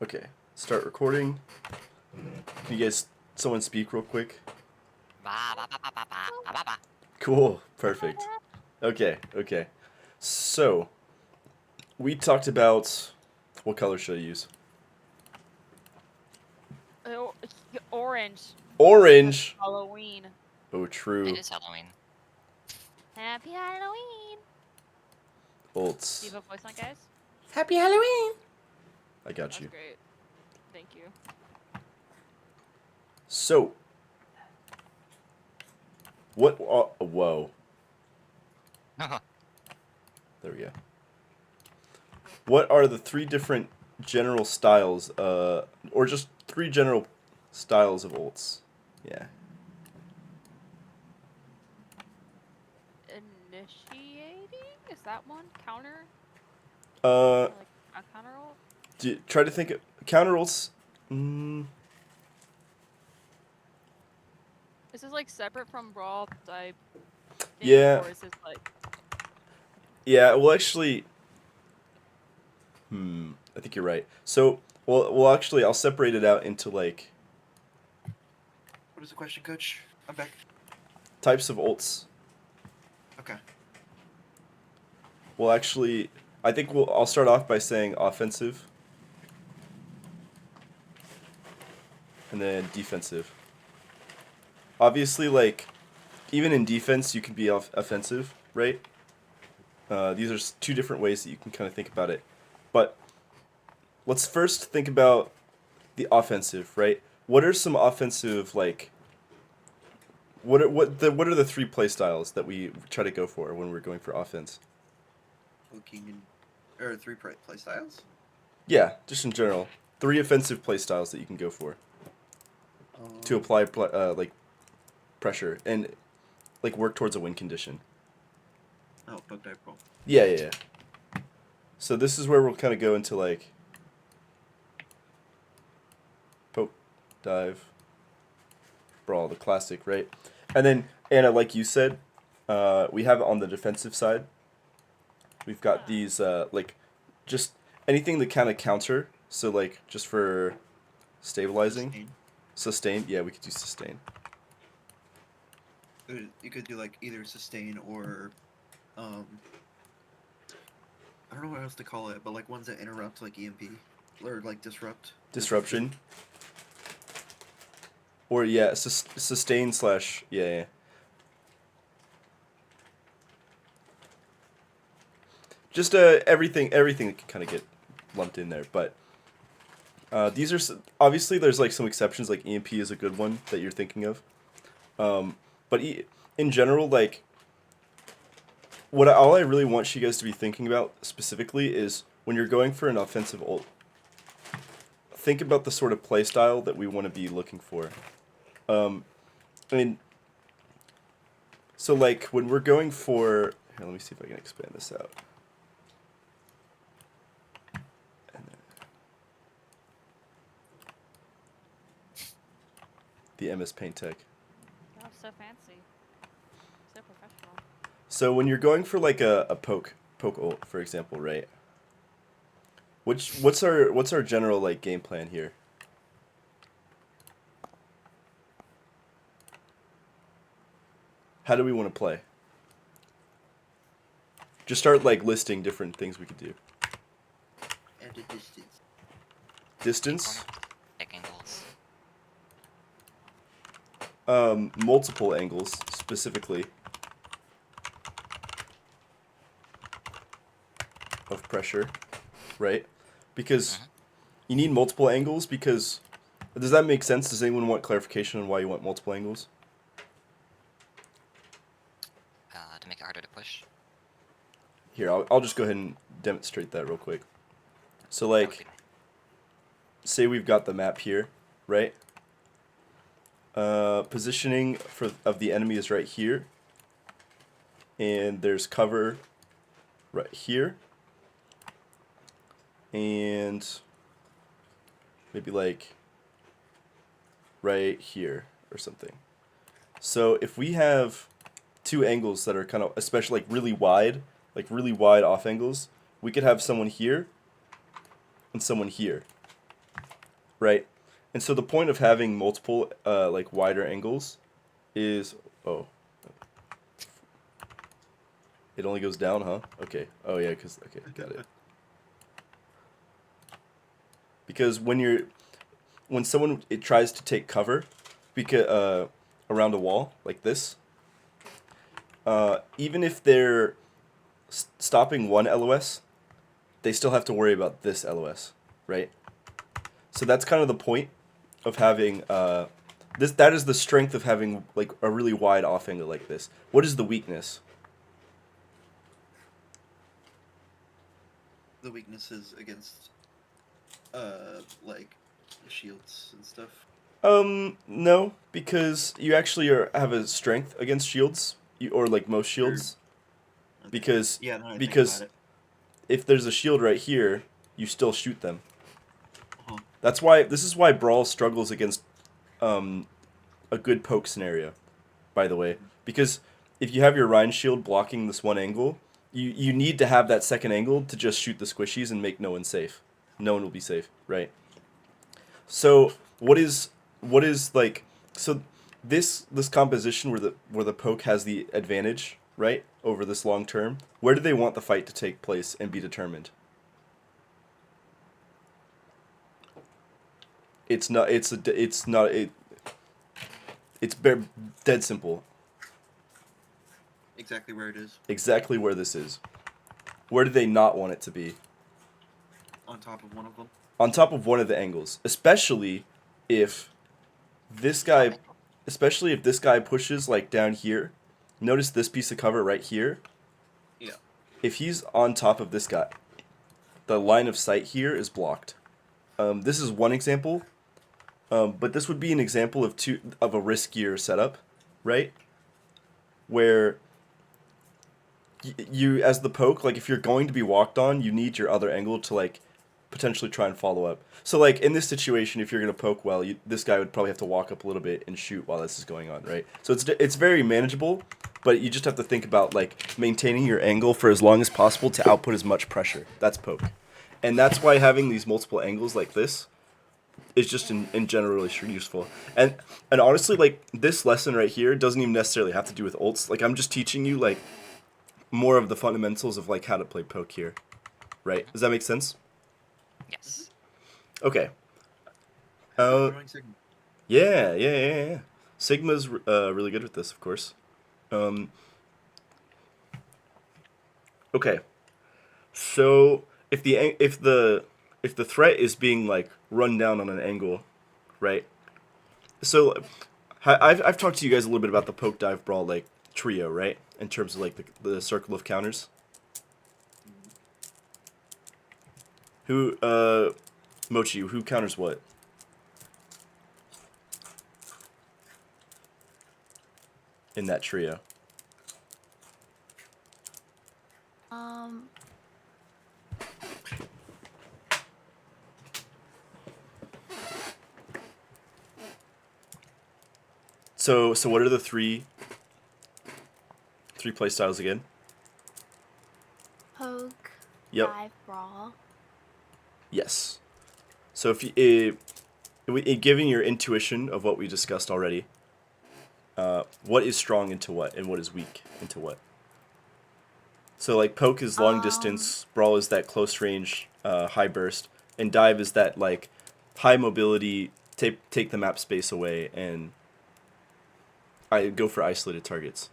Okay, start recording. Can you guys, someone speak real quick? Cool, perfect. Okay. So, we talked about what color should I use? Oh, orange. Orange. Halloween. Oh, It true. is Halloween. Happy Halloween. Do you Bolts. have a voice on, guys? Happy Halloween. I got That's you. great. Thank you. So, what? Whoa. There we go. What are the three different general styles? Or just three general styles of ults? Yeah. Initiating? Is that one? Counter? Uh, Or like a counter ult? try to think of counter ults. Mm, Is this like separate from Brawl type thing? yeah. Or is this like. Yeah. Well, actually, I think you're right. So, well, actually, I'll separate it out into like What is the question, Coach? I'm back. types of ults. Okay. Well, actually, I think I'll start off by saying offensive, and then defensive. Obviously, like even in defense, you can be offensive, right? These are two different ways that you can kind of think about it. But let's first think about the offensive, right? What are some offensive like? What are the three play styles that we try to go for when we're going for offense? Looking in, or three play styles. Yeah, just in general, three offensive play styles that you can go for to apply like pressure and like work towards a win condition. Oh, poke dive roll. Yeah. So this is where we'll kind of go into like poke, dive, brawl, the classic, right? And then Anna, like you said, we have it on the defensive side. We've got these like just anything that kind of counter. So like just for stabilizing, sustain. Yeah, we could do sustain. You could do like either sustain or, I don't know what else to call it, but like ones that interrupt, like EMP or like disrupt. Disruption. Or yeah, sustain slash yeah. Just everything that can kind of get lumped in there, but these are obviously there's like some exceptions, like EMP is a good one that you're thinking of, but in general, like all I really want you guys to be thinking about specifically is when you're going for an offensive ult, think about the sort of play style that we want to be looking for. I mean, so like when we're going for here, let me see if I can expand this out. The MS Paint Tech. Oh, so fancy. So professional. So when you're going for like a poke ult, for example, right? What's our general like game plan here? How do we want to play? Just start like listing different things we could do. And a distance. Distance. Pick angles. Multiple angles specifically of pressure, right? Because you need multiple angles because does that make sense? Does anyone want clarification on why you want multiple angles? To make it harder to push. Here, I'll just go ahead and demonstrate that real quick. So like, say we've got the map here, right? Positioning of the enemy is right here, and there's cover right here, and maybe like right here or something. So if we have two angles that are kind of, especially like really wide off angles, we could have someone here and someone here. right? And so the point of having multiple like wider angles is it only goes down, huh? Okay. Oh yeah, okay, got it. Because when someone it tries to take cover, because around a wall like this, even if they're stopping one LOS, they still have to worry about this LOS, right? So that's kind of the point of having that is the strength of having like a really wide off angle like this. What is the weakness? The weaknesses against, like, shields and stuff. No, because you actually have a strength against shields, or like most shields, Okay. because Yeah, no, I think because about it. if there's a shield right here, you still shoot them. Uh-huh. This is why Brawl struggles against a good poke scenario, by the way. Because if you have your Rhine shield blocking this one angle, you need to have that second angle to just shoot the squishies and make no one safe. No one will be safe, right? So what is like so this composition where the poke has the advantage, right, over this long term, where do they want the fight to take place and be determined? It's not. It's not. It's dead simple. Exactly where it is. Exactly where this is. Where do they not want it to be? On top of one of them. On top of one of the angles, especially if this guy, pushes like down here. Notice this piece of cover right here. Yeah. If he's on top of this guy, the line of sight here is blocked. This is one example, but this would be an example of a riskier setup, right? Where you as the poke, like if you're going to be walked on, you need your other angle to like potentially try and follow up. So like in this situation, if you're gonna poke well, this guy would probably have to walk up a little bit and shoot while this is going on, right? So it's very manageable, but you just have to think about like maintaining your angle for as long as possible to output as much pressure. That's poke, and that's why having these multiple angles like this is just in general really useful. And honestly, like this lesson right here doesn't even necessarily have to do with ults. Like I'm just teaching you like more of the fundamentals of like how to play poke here, right? Does that make sense? Yes. Okay. How's drawing Sigma? Yeah. Sigma's really good with this, of course. Okay. So if the threat is being like run down on an angle, right? So I've talked to you guys a little bit about the poke dive brawl like trio, right? In terms of like the circle of counters. Who Mochi, who counters what? In that trio. So what are the three play styles again? Poke, Yep. dive, brawl. Yes. So if given your intuition of what we discussed already, what is strong into what, and what is weak into what? So like poke is long distance, brawl is that close range, high burst, and dive is that like high mobility, take the map space away, and I go for isolated targets.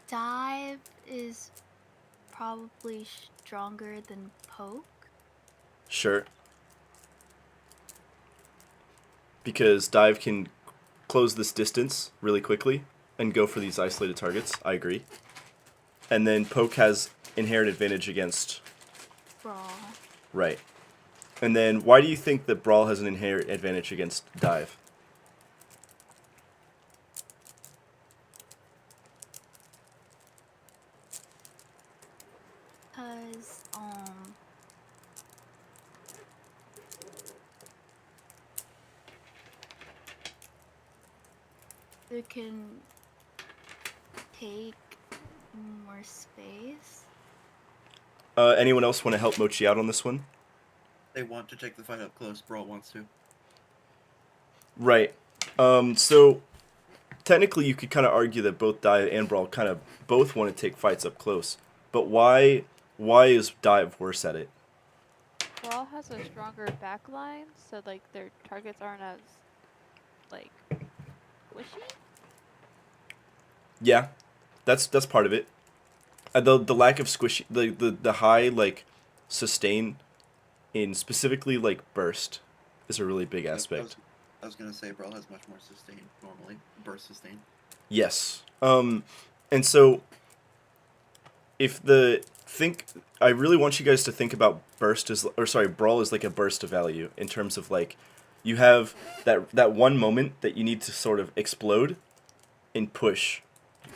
Dive is probably stronger than poke. Sure. Because dive can close this distance really quickly and go for these isolated targets. I agree. And then poke has inherent advantage against Brawl. right. And then why do you think that brawl has an inherent advantage against dive? Cause it can take more space. Anyone else want to help Mochi out on this one? They want to take the fight up close. Brawl wants to. Right. So technically you could kind of argue that both Dive and Brawl kind of both want to take fights up close. But why is Dive worse at it? Brawl has a stronger backline, so like their targets aren't as like squishy. Yeah. That's part of it. The lack of squishy the high like sustain in specifically like burst is a really big aspect. I was gonna say Brawl has much more sustain normally. Burst sustain. Yes. And so I really want you guys to think about Brawl as like a burst of value in terms of like you have that one moment that you need to sort of explode and push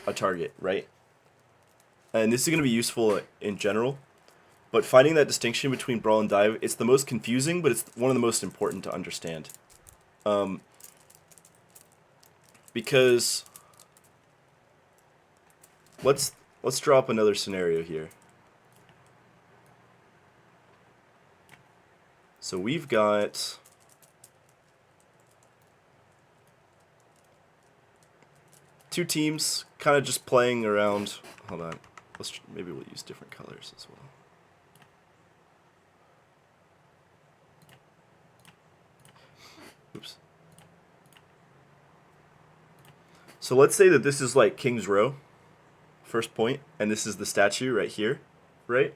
a target, right? And this is going to be useful in general, but finding that distinction between Brawl and Dive, it's the most confusing, but it's one of the most important to understand. Because let's draw up another scenario here. So we've got two teams kind of just playing around. Hold on. Maybe we'll use different colors as well. Oops. So let's say that this is like King's Row, first point, and this is the statue right here, right?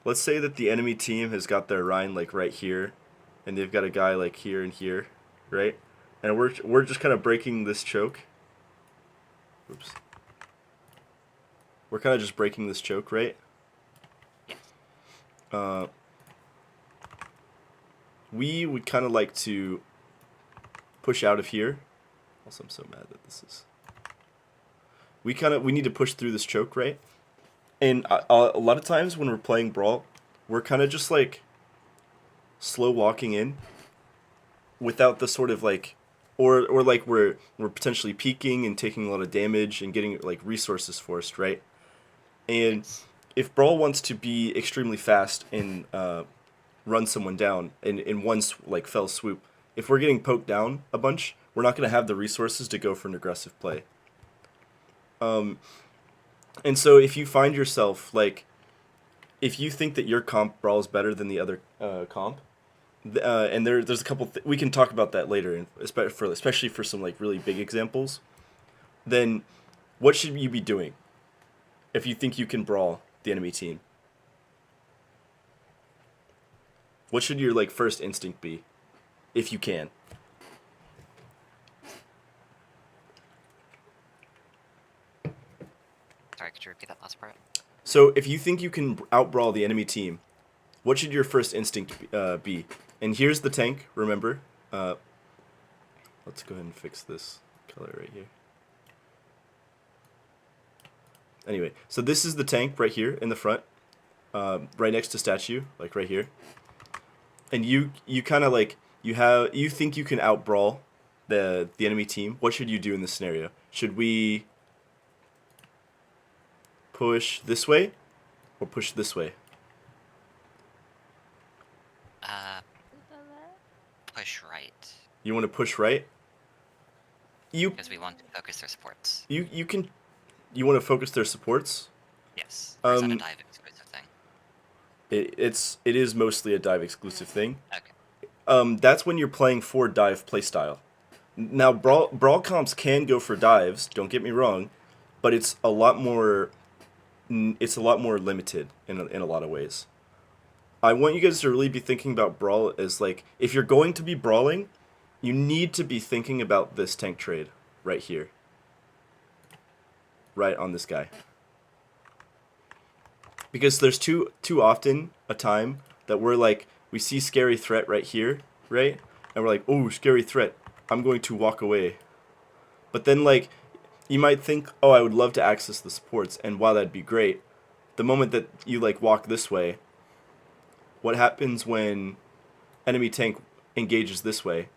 Let's say that the enemy team has got their Rhine like right here, and they've got a guy like here and here, right? And we're just kind of breaking this choke. Oops. We're kind of just breaking this choke, right? We would kind of like to push out of here. Also, I'm so mad that this is... We need to push through this choke, right? And a lot of times when we're playing Brawl, we're kind of just like slow walking in without the sort of like... Or like we're potentially peeking and taking a lot of damage and getting like resources forced, right? And if Brawl wants to be extremely fast and run someone down in one like fell swoop, if we're getting poked down a bunch, we're not going to have the resources to go for an aggressive play. And so if you find yourself like, if you think that your comp Brawl is better than the other comp, and there's a couple we can talk about that later, especially for some like really big examples, then what should you be doing if you think you can Brawl the enemy team? What should your like first instinct be, if you can? Sorry, could you repeat that last part? So if you think you can out-Brawl the enemy team, what should your first instinct be? And here's the tank, remember. Let's go ahead and fix this color right here. Anyway, so this is the tank right here in the front, right next to statue, like right here. And you kind of like, you think you can out-Brawl the enemy team. What should you do in this scenario? Should we push this way or push this way? Push right. You want to push right? Because we want to focus their supports. You want to focus their supports? Yes. Or is that a dive exclusive thing? It is mostly a dive exclusive thing. Okay. That's when you're playing for dive playstyle. Now brawl comps can go for dives, don't get me wrong, but it's a lot more limited in a lot of ways. I want you guys to really be thinking about Brawl as like, if you're going to be brawling, you need to be thinking about this tank trade right here. Right on this guy. Because there's too often a time that we're like, we see scary threat right here, right? And we're like, oh, scary threat, I'm going to walk away. But then like, you might think, oh, I would love to access the supports, and while that'd be great, the moment that you like walk this way, what happens when enemy tank engages this way,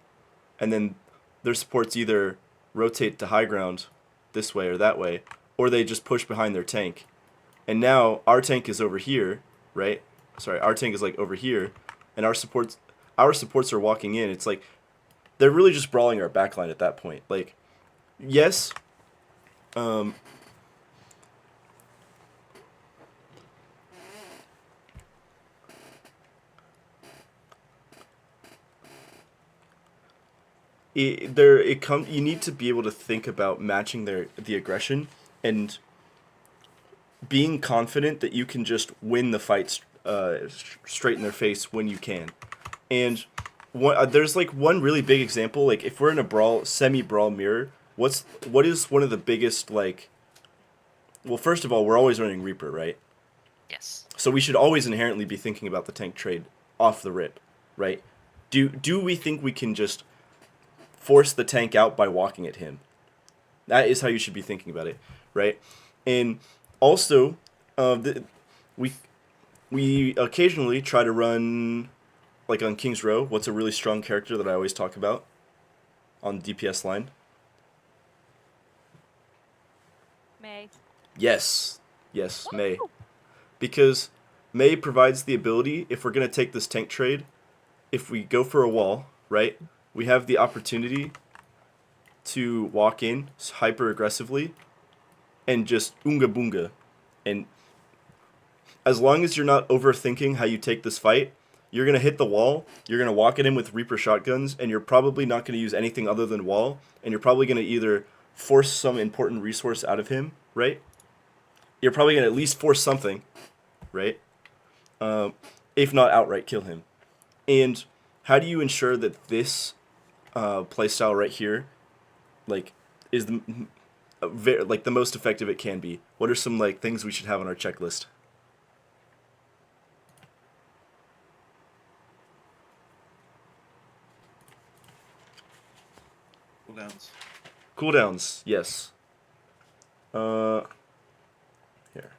and then their supports either rotate to high ground this way or that way, or they just push behind their tank. And now our tank is over here, right? Sorry, our tank is like over here, and our supports are walking in, it's like they're really just brawling our backline at that point. Like, yes, you need to be able to think about matching the aggression and being confident that you can just win the fight straight in their face when you can. And there's like one really big example. Like if we're in a semi-brawl mirror, what is one of the biggest like? Well, first of all, we're always running Reaper, right? Yes. So we should always inherently be thinking about the tank trade off the rip, right? Do we think we can just force the tank out by walking at him? That is how you should be thinking about it, right? And also, we occasionally try to run, like on King's Row, what's a really strong character that I always talk about on DPS line? May. Yes, May. Because May provides the ability, if we're going to take this tank trade, if we go for a wall, right, we have the opportunity to walk in hyper aggressively and just oonga boonga. And as long as you're not overthinking how you take this fight, you're going to hit the wall, you're going to walk at him with Reaper shotguns, and you're probably not going to use anything other than wall, and you're probably going to either force some important resource out of him, right? You're probably going to at least force something, right? If not outright kill him. And how do you ensure that this playstyle right here, like, is the most effective it can be? What are some like things we should have on our checklist? Cooldowns. Cooldowns, yes. Here.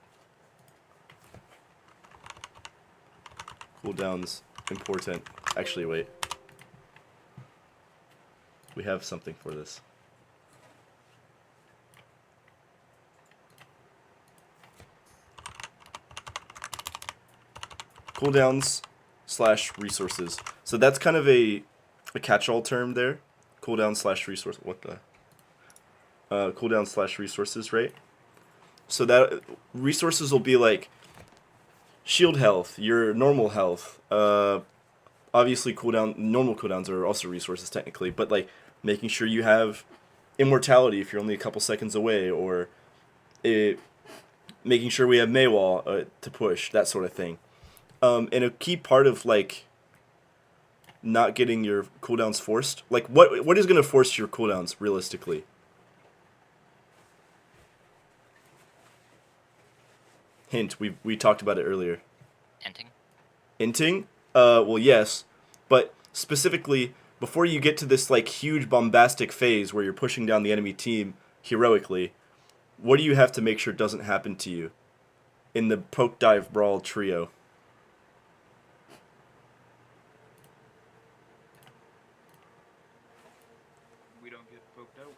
Cooldowns, important. Actually, wait. We have something for this. Cooldowns / resources. So that's kind of a catch-all term there. Cooldown / resource. What the? Cooldown / resources, right? So that resources will be like shield health, your normal health. Obviously, normal cooldowns are also resources technically, but like making sure you have immortality if you're only a couple seconds away, or making sure we have Maywall to push, that sort of thing. And a key part of like not getting your cooldowns forced, like what is going to force your cooldowns realistically? Hint, we talked about it earlier. Inting. Inting? Well, yes, but specifically before you get to this like huge bombastic phase where you're pushing down the enemy team heroically, what do you have to make sure doesn't happen to you in the poke dive brawl trio? We don't get poked out.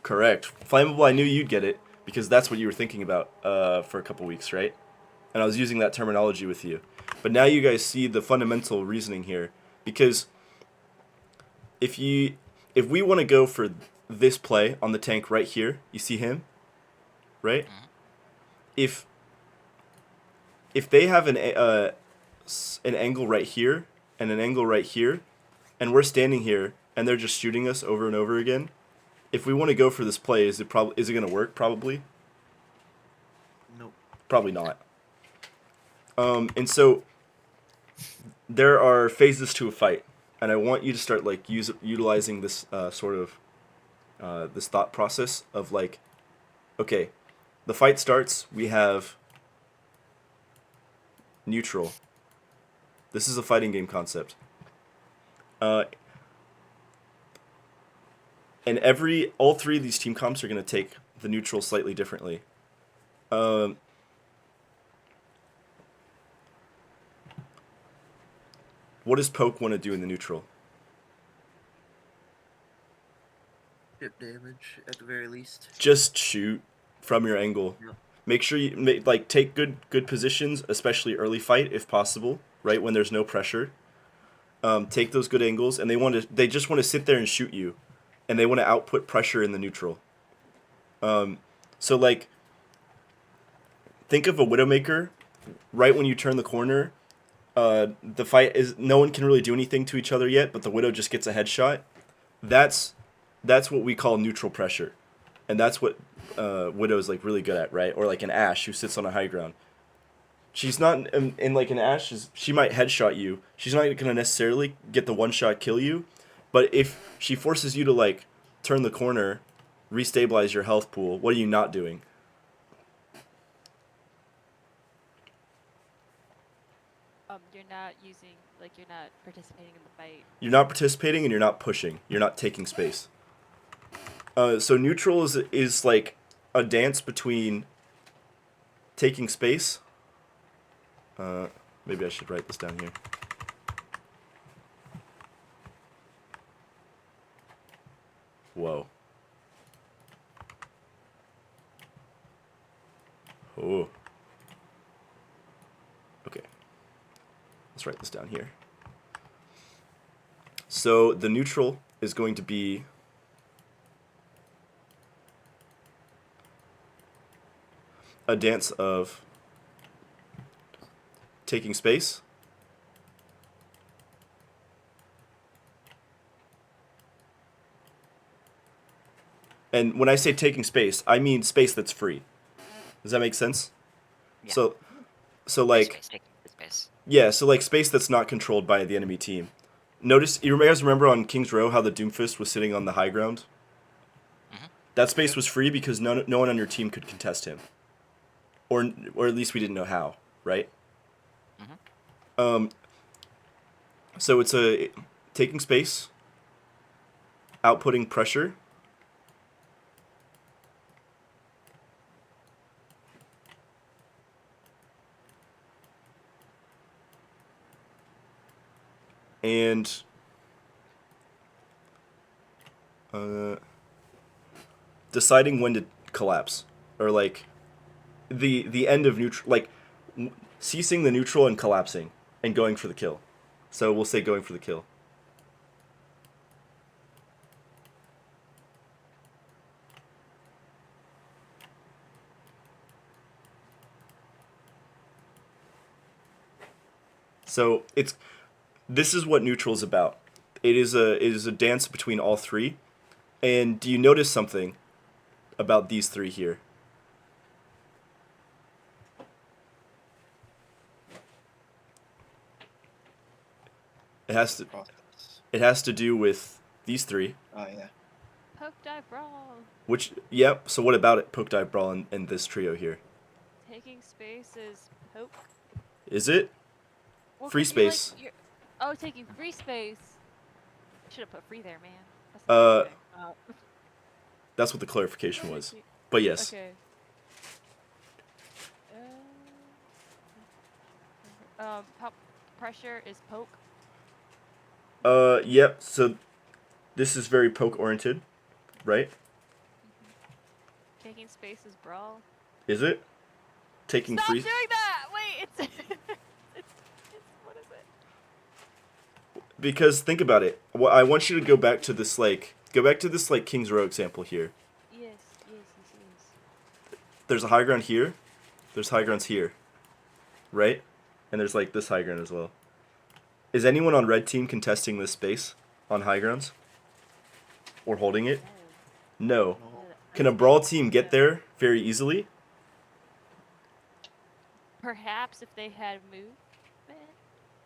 Correct. Flammable, I knew you'd get it because that's what you were thinking about for a couple weeks, right? And I was using that terminology with you. But now you guys see the fundamental reasoning here, because if we want to go for this play on the tank right here, you see him, right? If they have an angle right here and an angle right here, and we're standing here and they're just shooting us over and over again, if we want to go for this play, is it going to work? Probably. Nope. Probably not. And so there are phases to a fight, and I want you to start like utilizing this sort of this thought process of like, okay, the fight starts. We have neutral. This is a fighting game concept. And all three of these team comps are going to take the neutral slightly differently. What does Poke want to do in the neutral? Chip damage at the very least. Just shoot from your angle. Yep. Make sure you take good positions, especially early fight if possible, right when there's no pressure. take those good angles, and they just want to sit there and shoot you, and they want to output pressure in the neutral. So like, think of a Widowmaker. Right when you turn the corner, the fight is no one can really do anything to each other yet, but the Widow just gets a headshot. That's what we call neutral pressure, and that's what Widow's like really good at, right? Or like an Ashe who sits on a high ground. She's not in like an Ashe. She might headshot you. She's not gonna necessarily get the one shot kill you, but if she forces you to like turn the corner, restabilize your health pool, what are you not doing? You're not using, like, you're not participating in the fight. You're not participating and you're not pushing. You're not taking space. So neutral is like a dance between taking space. Maybe I should write this down here. Whoa. Oh. Okay. Let's write this down here. So the neutral is going to be a dance of taking space, and when I say taking space, I mean space that's free. Does that make sense? Yeah. So like, Space, take space. yeah, so like space that's not controlled by the enemy team. Notice, you guys remember on King's Row how the Doomfist was sitting on the high ground? Mhm. That space was free because no one on your team could contest him. Or at least we didn't know how, right? Mhm. So it's a taking space, outputting pressure, and deciding when to collapse, or like the end of neutral, like ceasing the neutral and collapsing and going for the kill. So we'll say going for the kill. So this is what neutral is about. It is a dance between all three. And do you notice something about these three here? It has to do with these three. Oh yeah. Poke, dive, brawl. Which, yep. So what about it? Poke, dive, brawl, and this trio here. Taking space is poke. Is it? Well, Free 'cause you're, like, space. oh, taking free space. Should have put free there, man. That's Uh, okay. That's what the clarification was. But yes. Okay. Pop pressure is poke. Yep. So this is very poke oriented, right? Taking space is brawl. Is it? Taking Stop free. doing that! Wait, it's what is it? Because think about it. I want you to go back to this like King's Row example here. Yes. There's a high ground here. There's high grounds here. Right? And there's like this high ground as well. Is anyone on red team contesting this space on high grounds? Or holding it? No. Can a brawl team get there very easily? Perhaps if they had movement,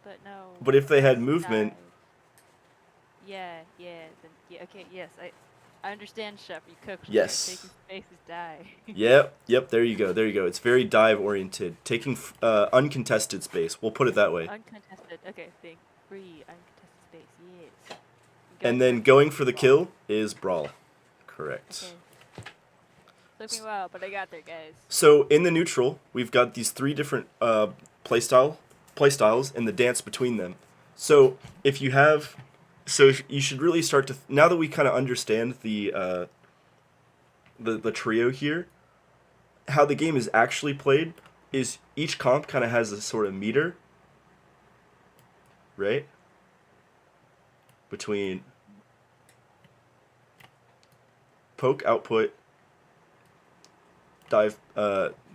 but no. But if they had it's movement, dive. Yeah, okay, yes, I understand, Chef. You cooked. me. Yes. Taking space is die. Yep, there you go. It's very dive oriented. Taking uncontested space. We'll put it that way. Uncontested. Okay, think free uncontested space. Yes. Go And for then it. going for the Brawl. kill is brawl. Correct. Okay. Took me a while, but I got there, guys. So in the neutral, we've got these three different playstyles and the dance between them. So you should really start to now that we kind of understand the trio here, how the game is actually played is each comp kind of has a sort of meter, right? between poke output, dive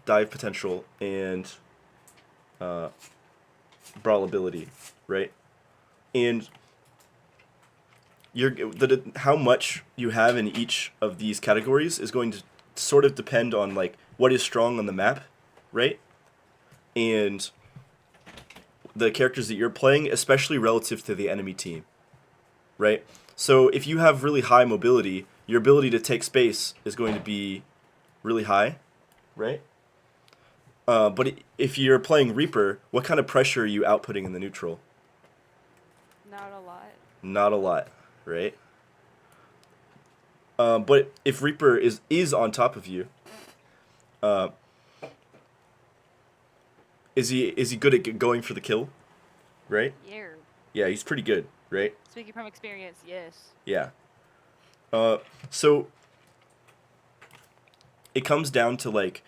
potential, and brawl ability, right? And how much you have in each of these categories is going to sort of depend on like what is strong on the map, right? And the characters that you're playing, especially relative to the enemy team, right? So if you have really high mobility, your ability to take space is going to be really high, right? But if you're playing Reaper, what kind of pressure are you outputting in the neutral? Not a lot. Not a lot, right? But if Reaper is on top of you, is he good at going for the kill, right? Yeah. Yeah, he's pretty good, right? Speaking from experience, yes. Yeah. So it comes down to like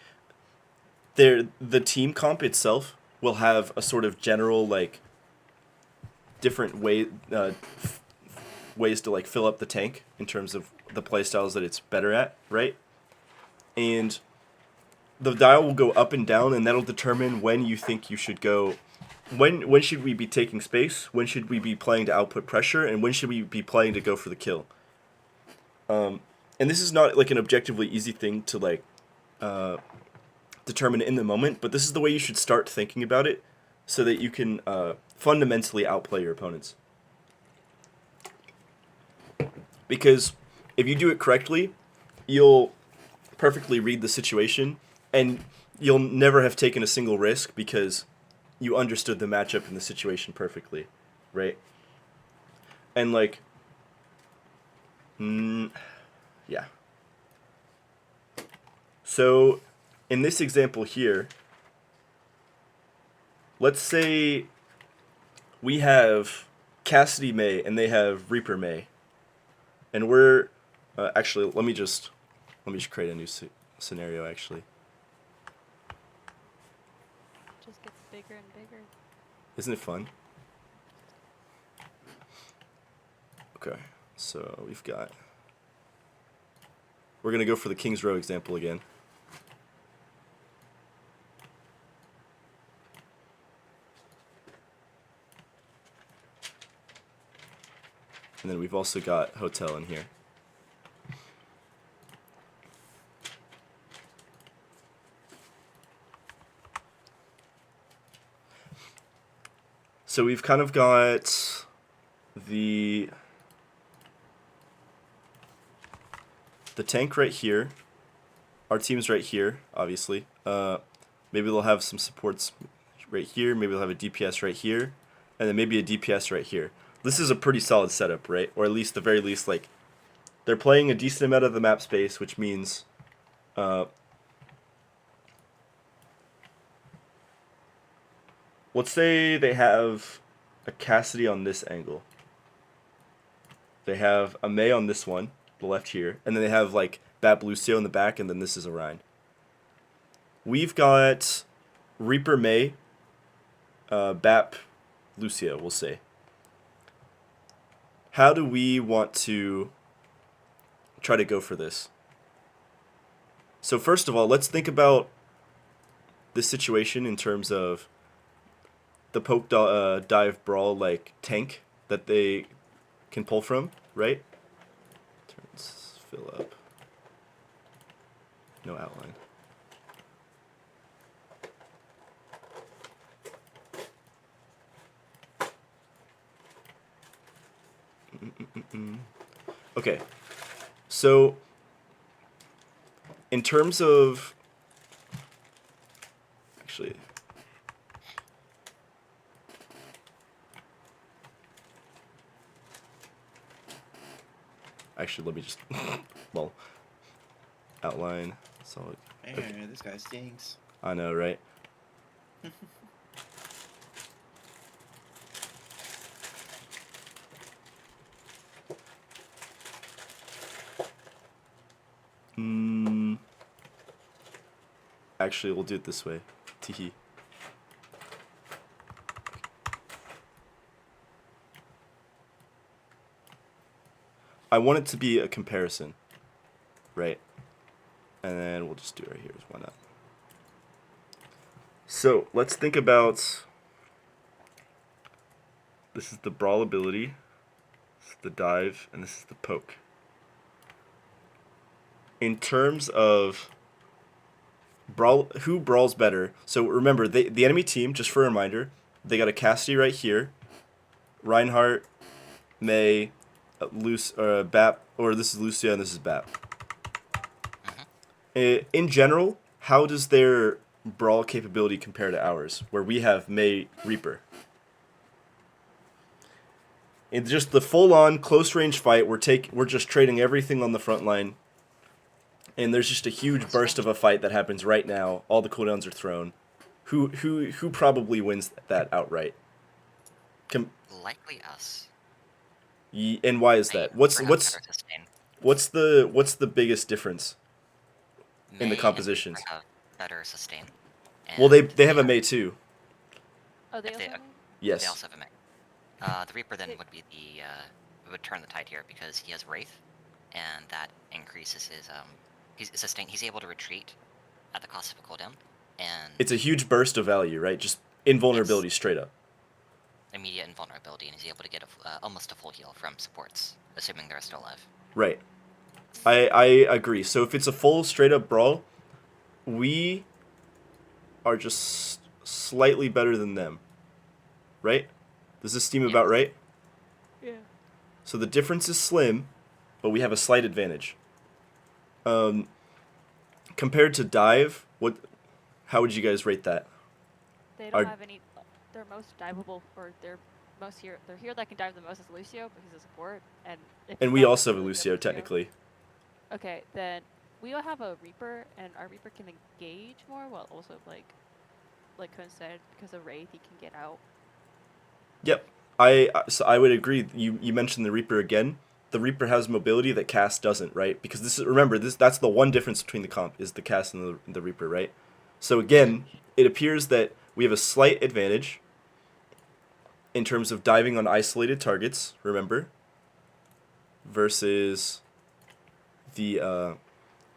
the team comp itself will have a sort of general like different ways to like fill up the tank in terms of the playstyles that it's better at, right? And the dial will go up and down, and that'll determine when you think you should go. When should we be taking space? When should we be playing to output pressure? And when should we be playing to go for the kill? And this is not like an objectively easy thing to like determine in the moment, but this is the way you should start thinking about it, so that you can fundamentally outplay your opponents. Because if you do it correctly, you'll perfectly read the situation, and you'll never have taken a single risk because you understood the matchup and the situation perfectly, right? And like, yeah. So, in this example here, let's say we have Cassidy May and they have Reaper May, and we're actually let me just create a new scenario actually. Just gets bigger and bigger. Isn't it fun? Okay, so we're gonna go for the King's Row example again. And then we've also got Hotel in here. So we've kind of got the tank right here. Our team's right here, obviously. Maybe they'll have some supports right here. Maybe they'll have a DPS right here. And then maybe a DPS right here. This is a pretty solid setup, right? Or at least, the very least, like, they're playing a decent amount of the map space, which means let's say they have a Cassidy on this angle. They have a May on this one, the left here, and then they have like Bap Lucio in the back, and then this is Orion. We've got Reaper May, Bap Lucio, we'll say. How do we want to try to go for this? So first of all, let's think about this situation in terms of the poke dive brawl like tank that they can pull from, right? Turns fill up. No outline. Okay, so in terms of actually let me just well outline solid. Man, this guy stinks. I know, right? Actually, we'll do it this way. Teehee. I want it to be a comparison, right? And then we'll just do it right here. Why not? So let's think about. This is the Brawl ability. This is the dive, and this is the poke. In terms of Brawl, who brawls better? So remember, the enemy team, just for a reminder, they got a Cassidy right here, Reinhardt, Mei, Bap, or this is Lucia and this is Bap. In general, how does their Brawl capability compare to ours, where we have Mei Reaper? In just the full-on close-range fight, we're just trading everything on the front line. And there's just a huge burst of a fight that happens right now. All the cooldowns are thrown. Who probably wins that outright? Likely us. And why is that? What's the biggest difference in the compositions? Have better sustain. Well, they have a Mei too. Oh, they If also they- have Mei? Yes. They also have a Mei. The Reaper then would be the would turn the tide here because he has Wraith, and that increases his he's able to retreat at the cost of a cooldown, and It's a huge burst of value, right? Just invulnerability straight up. immediate invulnerability, and he's able to get almost a full heal from supports, assuming they're still alive. Right. I agree. So if it's a full straight up brawl, we are just slightly better than them. Right? Does this seem about right? Yeah. So the difference is slim, but we have a slight advantage. Compared to dive, how would you guys rate that? They don't have any. Their most diveable, or their hero that can dive the most is Lucio, but he's a support, and we also have a Lucio technically. Okay, then we all have a Reaper, and our Reaper can engage more, while also like Kun said, because of Wraith, he can get out. Yep, I would agree. You mentioned the Reaper again. The Reaper has mobility that Cass doesn't, right? Because that's the one difference between the comp is the Cass and the Reaper, right? So again, it appears that we have a slight advantage in terms of diving on isolated targets. Remember, versus the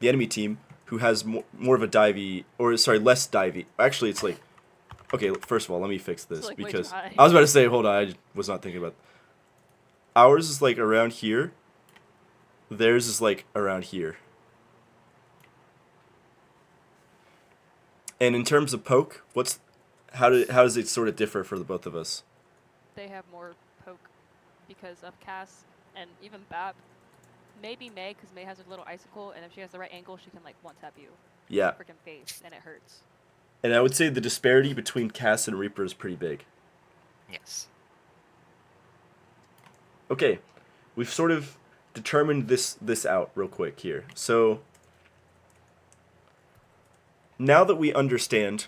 enemy team who has more of a divey, less divey. Actually, it's like. Okay, first of all, let me fix this, like way too because high. I was about to say, hold on, I was not thinking about. Ours is like around here. Theirs is like around here. And in terms of poke, how does it sort of differ for the both of us? They have more poke because of Cass and even Bap. Maybe Mei, because Mei has a little icicle, and if she has the right angle, she can like one tap you. Yeah. Freaking face, and it hurts. And I would say the disparity between Cass and Reaper is pretty big. Yes. Okay, we've sort of determined this out real quick here. So now that we understand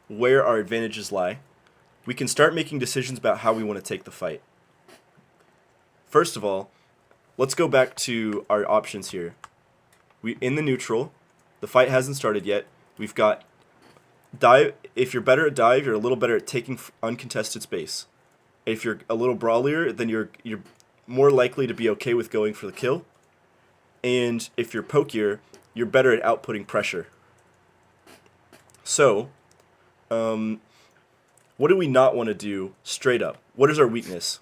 where our advantages lie, we can start making decisions about how we want to take the fight. First of all, let's go back to our options here. In the neutral, the fight hasn't started yet. We've got dive. If you're better at dive, you're a little better at taking uncontested space. If you're a little brawlier, then you're more likely to be okay with going for the kill. And if you're pokier, you're better at outputting pressure. So, what do we not want to do straight up? What is our weakness?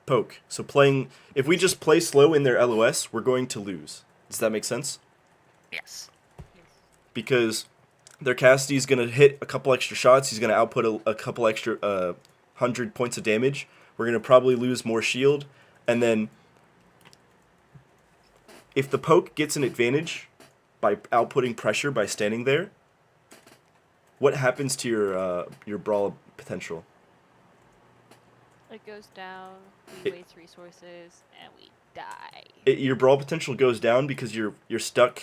Poke. So if we just play slow in their LOS, we're going to lose. Does that make sense? Yes. Because their Cassidy's going to hit a couple extra shots. He's going to output a couple extra 100 points of damage. We're going to probably lose more shield. And then if the poke gets an advantage by outputting pressure by standing there, what happens to your brawl potential? It goes down, we waste resources, and we die. Your brawl potential goes down because you're stuck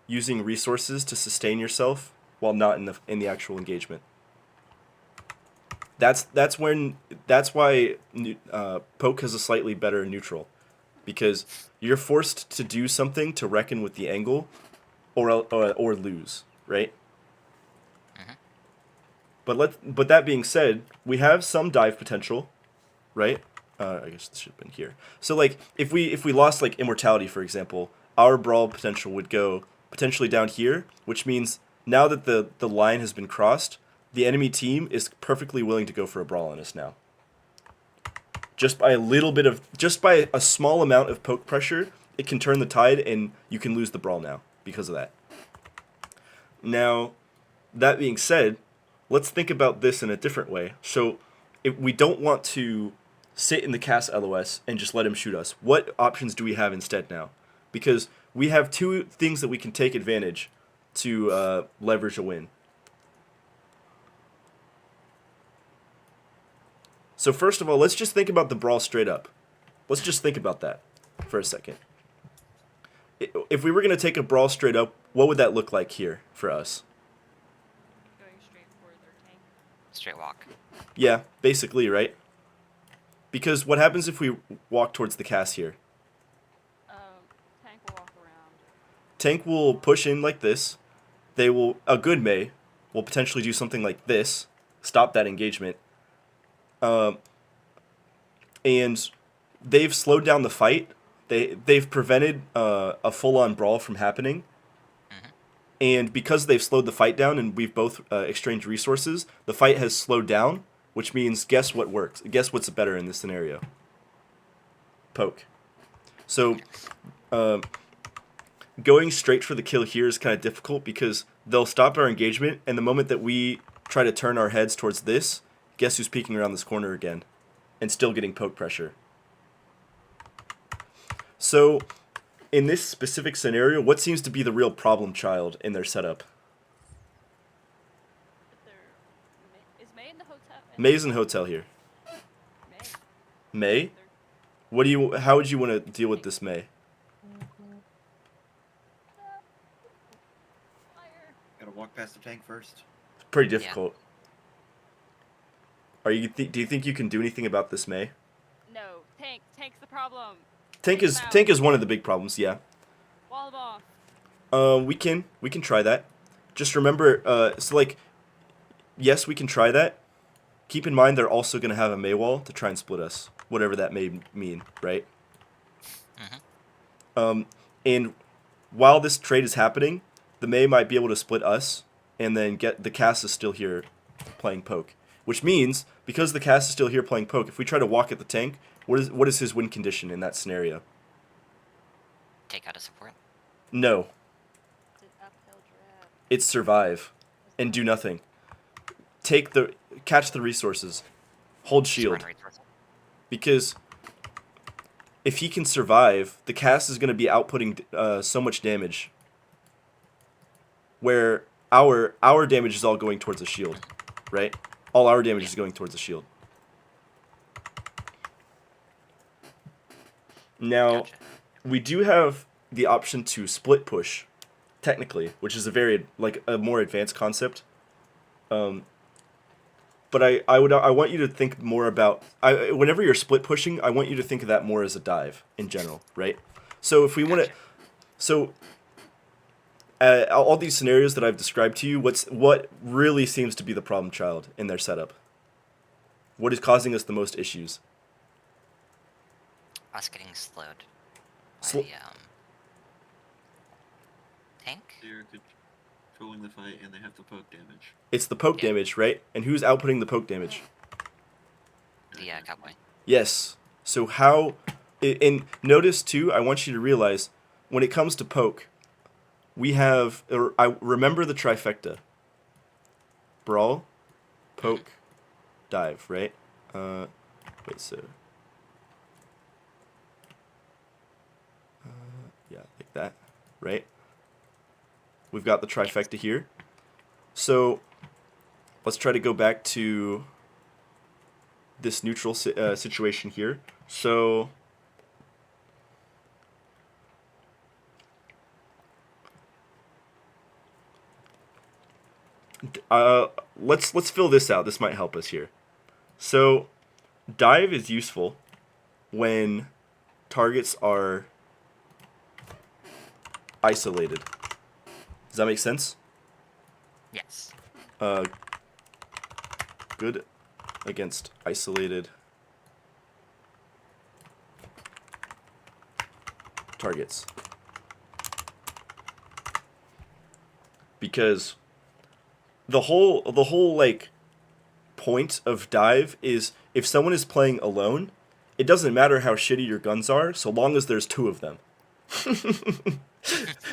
using resources to sustain yourself while not in the actual engagement. That's why poke has a slightly better neutral, because you're forced to do something to reckon with the angle, or lose, right? Mm-hmm. But that being said, we have some dive potential, right? I guess this should have been here. So like if we lost like immortality, for example, our brawl potential would go potentially down here, which means now that the line has been crossed, the enemy team is perfectly willing to go for a brawl on us now. Just by a small amount of poke pressure, it can turn the tide, and you can lose the brawl now because of that. Now, that being said, let's think about this in a different way. So, if we don't want to sit in the cast LOS and just let him shoot us. What options do we have instead now? Because we have two things that we can take advantage to leverage a win. So first of all, let's just think about the brawl straight up. Let's just think about that for a second. If we were going to take a brawl straight up, what would that look like here for us? Going straight for their tank. Straight walk. Yeah, basically, right? Because what happens if we walk towards the cast here? Tank will walk around. Tank will push in like this. A good Mei will potentially do something like this, stop that engagement. And they've slowed down the fight. They've prevented a full-on brawl from happening. And because they've slowed the fight down and we've both exchanged resources, the fight has slowed down, which means guess what works? Guess what's better in this scenario? Poke. So, going straight for the kill here is kind of difficult because they'll stop our engagement, and the moment that we try to turn our heads towards this, guess who's peeking around this corner again? And still getting poke pressure. So, in this specific scenario, what seems to be the real problem child in their setup? Is May in the hotel? May's in the hotel here. May. May? How would you want to deal with this May? Fire. Gotta walk past the tank first. Pretty difficult. Do you think you can do anything about this May? No, tank's the problem. Tank is one of the big problems, yeah. Wall them off. We can try that. Just remember, yes, we can try that. Keep in mind they're also going to have a May wall to try and split us, whatever that may mean, right? And while this trade is happening, the May might be able to split us, and then get the cast is still here playing poke. Which means, because the cast is still here playing poke, if we try to walk at the tank, what is his win condition in that scenario? Take out a support. No. It's an uphill draft. It's survive and do nothing. Catch the resources. Hold shield. Surrender resource. Because if he can survive, the cast is going to be outputting so much damage. Where our damage is all going towards the shield, right? All our damage is going towards the shield. Now, Gotcha. we do have the option to split push, technically, which is a more advanced concept. But I want you to think more about whenever you're split pushing, I want you to think of that more as a dive in general, right? So if we want to, all these scenarios that I've described to you, what really seems to be the problem child in their setup? What is causing us the most issues? Us getting slowed by Sl- tank. They're controlling the fight and they have the poke damage. It's the poke Yeah. damage, right? And who's outputting the poke damage? The cowboy. Yes. So and notice too, I want you to realize, when it comes to poke, I remember the trifecta. Brawl, poke, dive, right? Yeah, like that, right? We've got the trifecta here. So, let's try to go back to this neutral situation here. So, let's fill this out. This might help us here. So, dive is useful when targets are isolated. Does that make sense? Yes. Good against isolated targets. Because the whole like point of dive is if someone is playing alone, it doesn't matter how shitty your guns are so long as there's two of them.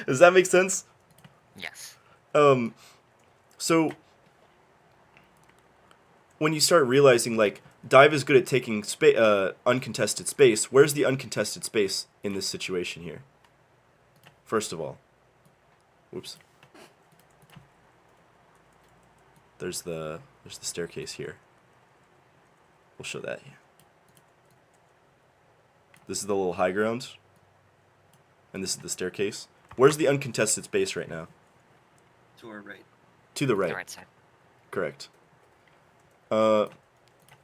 Does that make sense? Yes. So when you start realizing like dive is good at taking uncontested space, where's the uncontested space in this situation here? First of all, whoops. There's the staircase here. We'll show that here. This is the little high ground, and this is the staircase. Where's the uncontested space right now? To our right. To the right. The right side. Correct.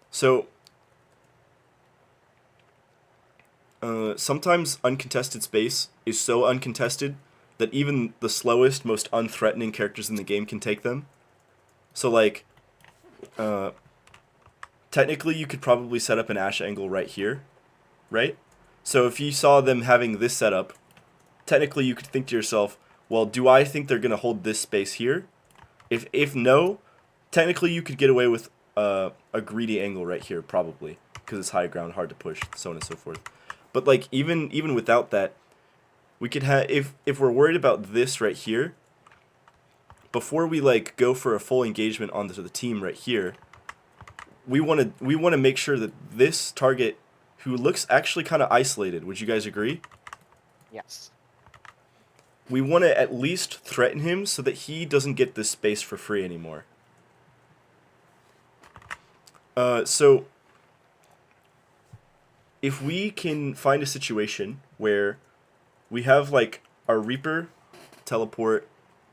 So sometimes uncontested space is so uncontested that even the slowest, most unthreatening characters in the game can take them. So like, technically you could probably set up an Ashe angle right here, right? So if you saw them having this setup, technically you could think to yourself, well, do I think they're going to hold this space here? If no, technically you could get away with a greedy angle right here, probably, because it's high ground, hard to push, so on and so forth. But like even without that, we could have if we're worried about this right here, before we like go for a full engagement onto the team right here, we want to make sure that this target, who looks actually kind of isolated, would you guys agree? Yes. We want to at least threaten him so that he doesn't get this space for free anymore. So if we can find a situation where we have like our Reaper teleport,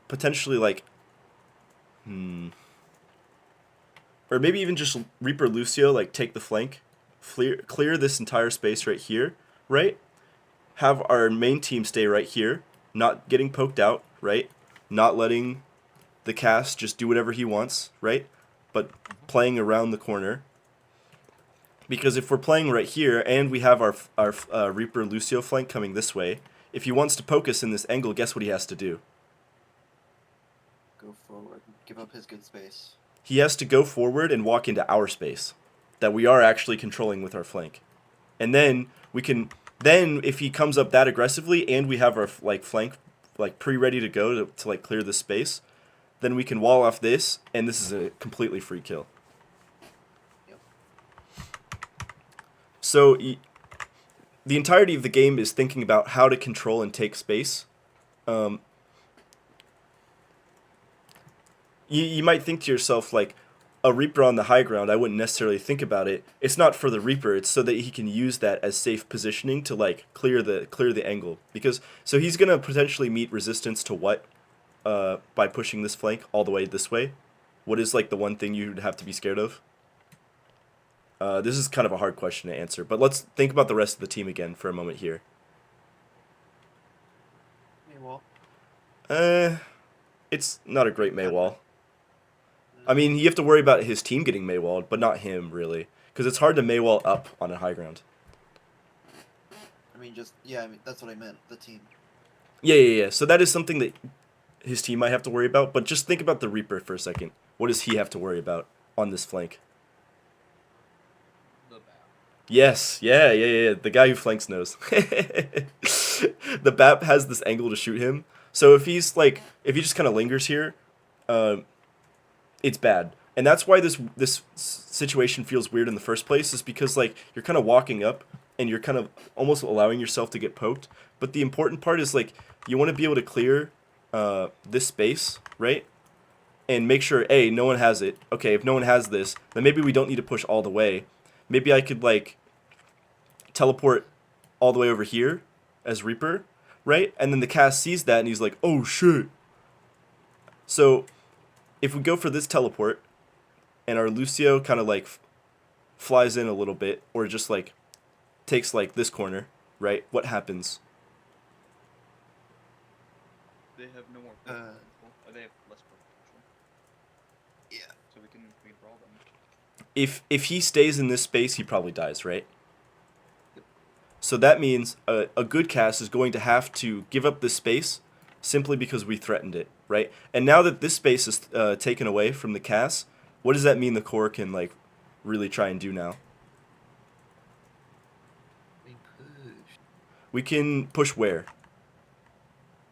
potentially like, or maybe even just Reaper Lucio, like take the flank, clear this entire space right here, right? Have our main team stay right here, not getting poked out, right? Not letting the cast just do whatever he wants, right? But playing around the corner. Because if we're playing right here and we have our Reaper Lucio flank coming this way, if he wants to poke us in this angle, guess what he has to do? Go forward. Give up his good space. He has to go forward and walk into our space that we are actually controlling with our flank. And then we can, if he comes up that aggressively and we have our like flank like pre-ready to go to like clear the space, then we can wall off this, and this is a completely free kill. Yep. So the entirety of the game is thinking about how to control and take space. You might think to yourself, like, a Reaper on the high ground, I wouldn't necessarily think about it. It's not for the Reaper, it's so that he can use that as safe positioning to, like, clear the angle. Because, so he's going to potentially meet resistance to what? By pushing this flank all the way this way? What is, like, the one thing you'd have to be scared of? This is kind of a hard question to answer, but let's think about the rest of the team again for a moment here. Hey, Wall. It's not a great Maywall. I mean, you have to worry about his team getting Maywalled, but not him, really. Because it's hard to Maywall up on a high ground. I mean, just, yeah, I mean, that's what I meant, the team. Yeah. So that is something that his team might have to worry about, but just think about the Reaper for a second. What does he have to worry about on this flank? The BAP. Yes, yeah. The guy who flanks knows. The BAP has this angle to shoot him. So if he just kind of lingers here, it's bad. And that's why this situation feels weird in the first place, is because like you're kind of walking up and you're kind of almost allowing yourself to get poked. But the important part is like you want to be able to clear this space, right? And make sure, A, no one has it. Okay, if no one has this, then maybe we don't need to push all the way. Maybe I could like teleport all the way over here as Reaper, right? And then the cast sees that and he's like, oh shit. So if we go for this teleport and our Lucio kind of like flies in a little bit or just like takes like this corner, right? What happens? They have no more poke potential. Or they have less poke potential. Yeah. So we can brawl them. If he stays in this space, he probably dies, right? Yep. So that means a good cast is going to have to give up this space simply because we threatened it, right? And now that this space is taken away from the cast, what does that mean the core can like really try and do now? We push. We can push where?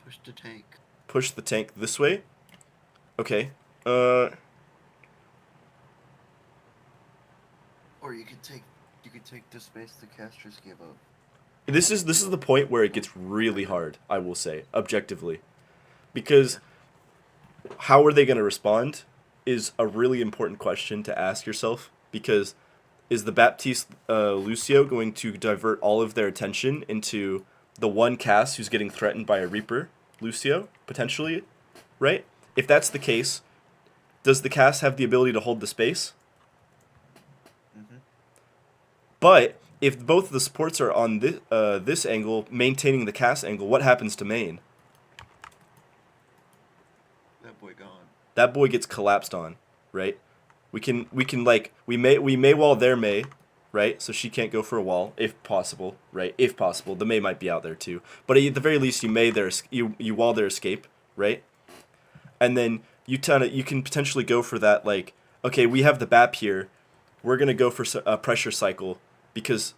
Push the tank. Push the tank this way? Okay. Uh, Or you could take the space the casters give up. this is the point where it gets really hard, I will say, objectively. Because how are they going to respond is a really important question to ask yourself, because is the Baptiste Lucio going to divert all of their attention into the one cast who's getting threatened by a Reaper, Lucio, potentially, right? If that's the case, does the cast have the ability to hold the space? Mm-hmm. But if both of the supports are on this angle, maintaining the cast angle, what happens to main? That boy gone. That boy gets collapsed on, right? We may wall their May, right? So she can't go for a wall if possible, right? If possible, the May might be out there too. But at the very least, you wall their escape, right? And then you can potentially go for that, like, okay, we have the BAP here, we're gonna go for a pressure cycle because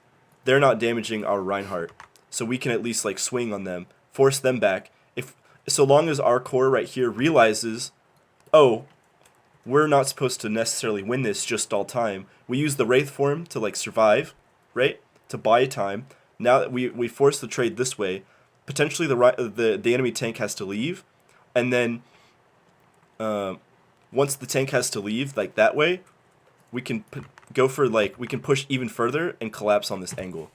they're not damaging our Reinhardt, so we can at least like swing on them, force them back. If so long as our core right here realizes, oh, we're not supposed to necessarily win this just all time. We use the Wraith form to like survive, right? To buy time. Now that we force the trade this way, potentially the enemy tank has to leave, and then once the tank has to leave like that way, we can we can push even further and collapse on this angle.